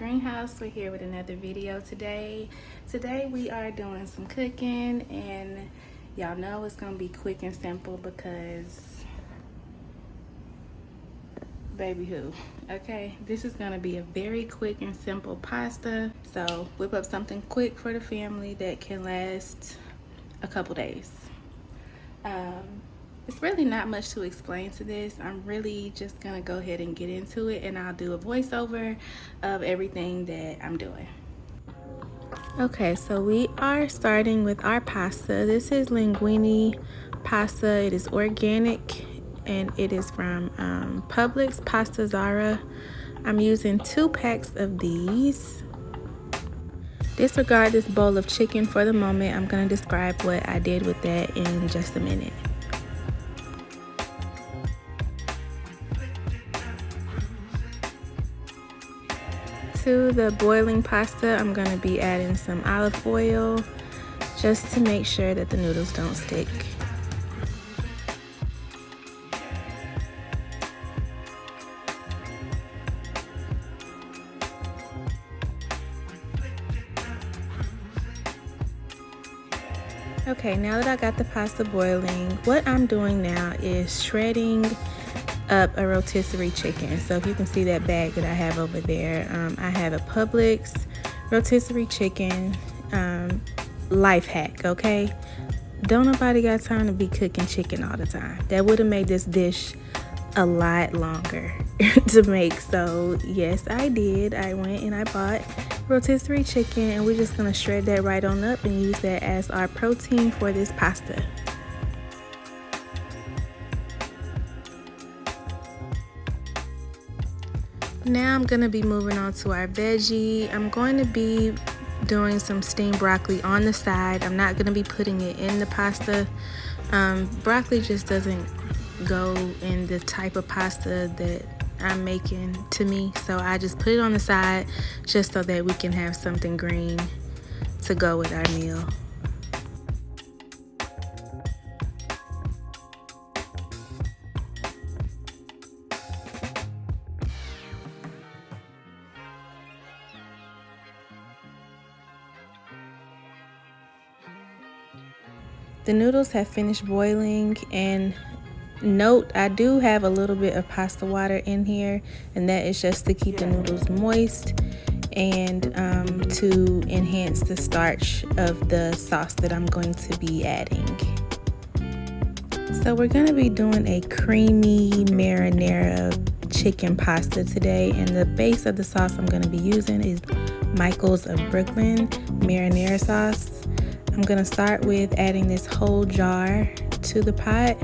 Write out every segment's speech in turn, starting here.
Greenhouse. We're here with another video today. Today we are doing some cooking, and y'all know it's gonna be quick and simple because baby who, okay? This is gonna be a very quick and simple pasta. So whip up something quick for the family that can last a couple days. It's really not much to explain to this. I'm really just gonna go ahead and get into it, and I'll do a voiceover of everything that I'm doing. Okay, so we are starting with our pasta. This is linguine pasta. It is organic and it is from Publix Pasta Zara. I'm using 2 packs of these. Disregard this bowl of chicken for the moment. I'm gonna describe what I did with that in just a minute. To the boiling pasta, I'm going to be adding some olive oil just to make sure that the noodles don't stick. Okay, now that I got the pasta boiling, what I'm doing now is shredding up a rotisserie chicken. So if you can see that bag that I have over there, I have a Publix rotisserie chicken. Life hack, okay? Don't nobody got time to be cooking chicken all the time. That would have made this dish a lot longer to make. So yes, I did. I went and I bought rotisserie chicken, and we're just gonna shred that right on up and use that as our protein for this pasta. Now I'm going to be moving on to our veggie. I'm going to be doing some steamed broccoli on the side. I'm not going to be putting it in the pasta. Broccoli just doesn't go in the type of pasta that I'm making to me. So I just put it on the side just so that we can have something green to go with our meal. The noodles have finished boiling, and note, I do have a little bit of pasta water in here, and that is just to keep the noodles moist and to enhance the starch of the sauce that I'm going to be adding. So we're going to be doing a creamy marinara chicken pasta today, and the base of the sauce I'm going to be using is Michael's of Brooklyn marinara sauce. I'm going to start with adding this whole jar to the pot.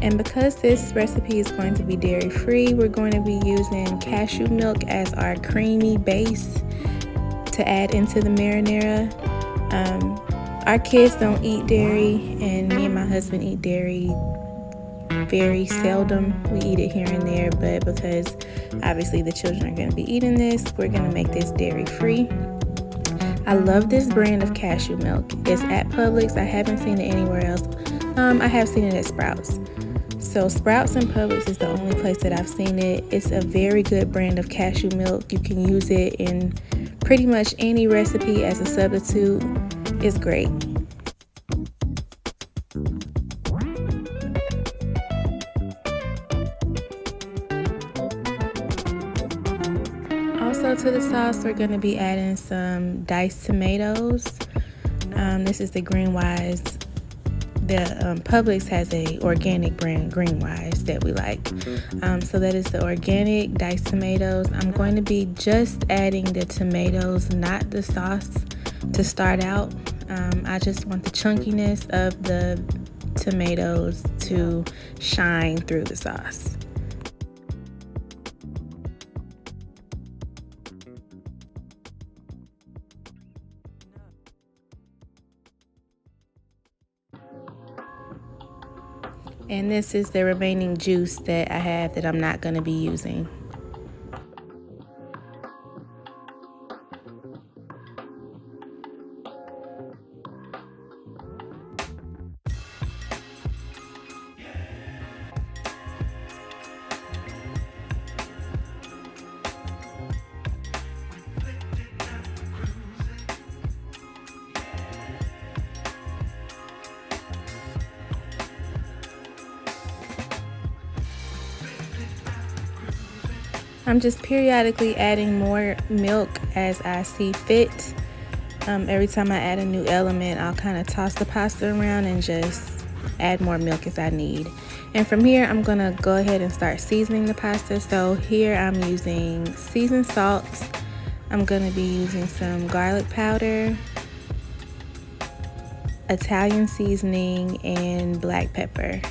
And because this recipe is going to be dairy free, we're going to be using cashew milk as our creamy base to add into the marinara. Our kids don't eat dairy, and me and my husband eat dairy very seldom. We eat it here and there, but because obviously the children are going to be eating this, we're going to make this dairy free. I love this brand of cashew milk. It's at Publix. I haven't seen it anywhere else. I have seen it at Sprouts. So Sprouts and Publix is the only place that I've seen it. It's a very good brand of cashew milk. You can use it in pretty much any recipe as a substitute. It's great. Also to the sauce, we're going to be adding some diced tomatoes. This is the Greenwise. The Publix has a organic brand, Greenwise, that we like. So that is the organic diced tomatoes. I'm going to be just adding the tomatoes, not the sauce, to start out. I just want the chunkiness of the tomatoes to shine through the sauce. And this is the remaining juice that I have that I'm not going to be using. I'm just periodically adding more milk as I see fit. Every time I add a new element, I'll kind of toss the pasta around and just add more milk as I need. And from here, I'm gonna go ahead and start seasoning the pasta. So here I'm using seasoned salt. I'm gonna be using some garlic powder, Italian seasoning, and black pepper.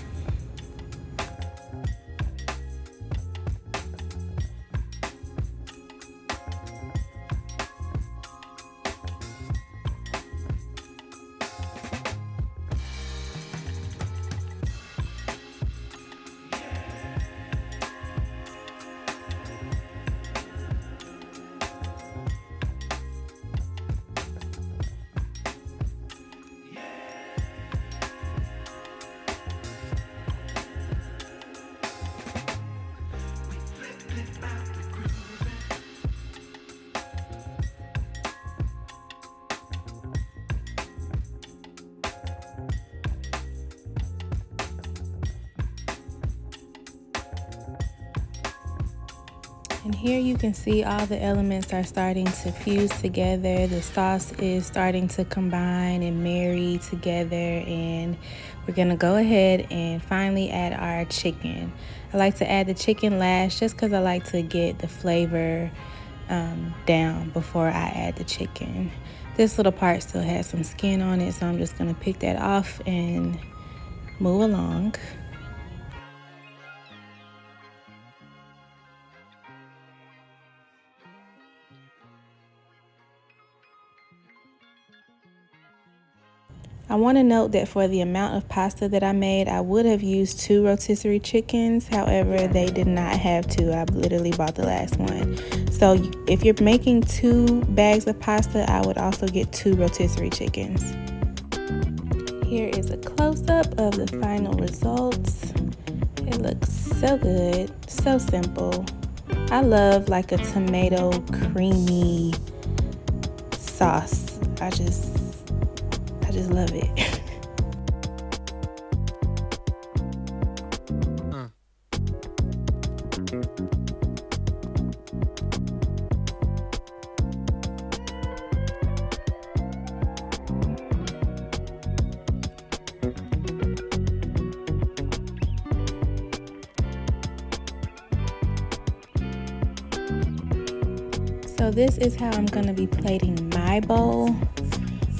And here you can see all the elements are starting to fuse together. The sauce is starting to combine and marry together, and we're gonna go ahead and finally add our chicken. I like to add the chicken last just because I like to get the flavor down before I add the chicken. This little part still has some skin on it, so I'm just gonna pick that off and move along. I want to note that for the amount of pasta that I made, I would have used 2 rotisserie chickens. However, they did not have to. I literally bought the last one. So if you're making 2 bags of pasta, I would also get 2 rotisserie chickens. Here is a close-up of the final results. It looks so good, so simple. I love like a tomato creamy sauce. I just love it. So this is how I'm gonna be plating my bowl.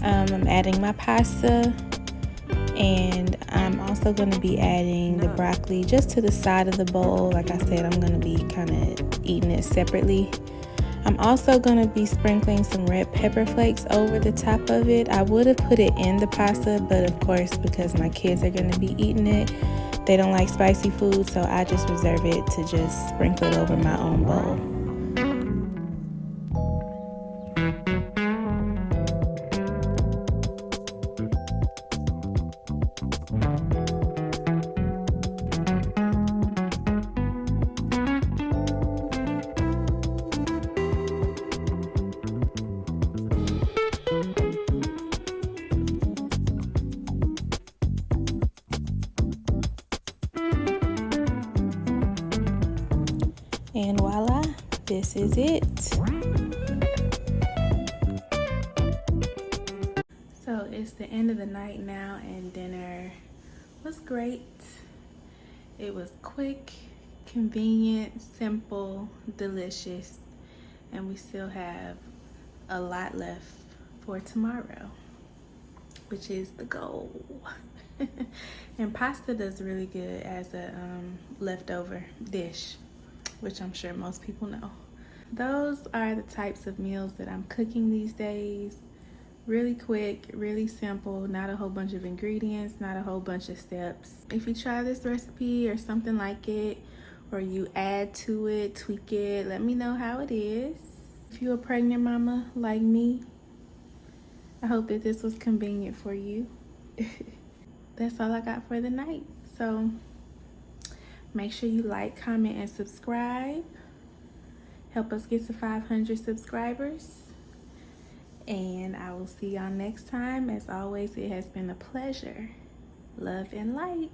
I'm adding my pasta, and I'm also going to be adding the broccoli just to the side of the bowl. Like I said, I'm going to be kind of eating it separately. I'm also going to be sprinkling some red pepper flakes over the top of it. I would have put it in the pasta, but of course, because my kids are going to be eating it, they don't like spicy food, so I just reserve it to just sprinkle it over my own bowl. And voila, this is it. So it's the end of the night now, and dinner was great. It was quick, convenient, simple, delicious, and we still have a lot left for tomorrow. which is the goal. And pasta does really good as a leftover dish, which I'm sure most people know. Those are the types of meals that I'm cooking these days. Really quick, really simple, not a whole bunch of ingredients, not a whole bunch of steps. If you try this recipe or something like it, or you add to it, tweak it, let me know how it is. If you're a pregnant mama like me, I hope that this was convenient for you. That's all I got for the night. So make sure you like, comment, and subscribe. Help us get to 500 subscribers. And I will see y'all next time. As always, it has been a pleasure. Love and light.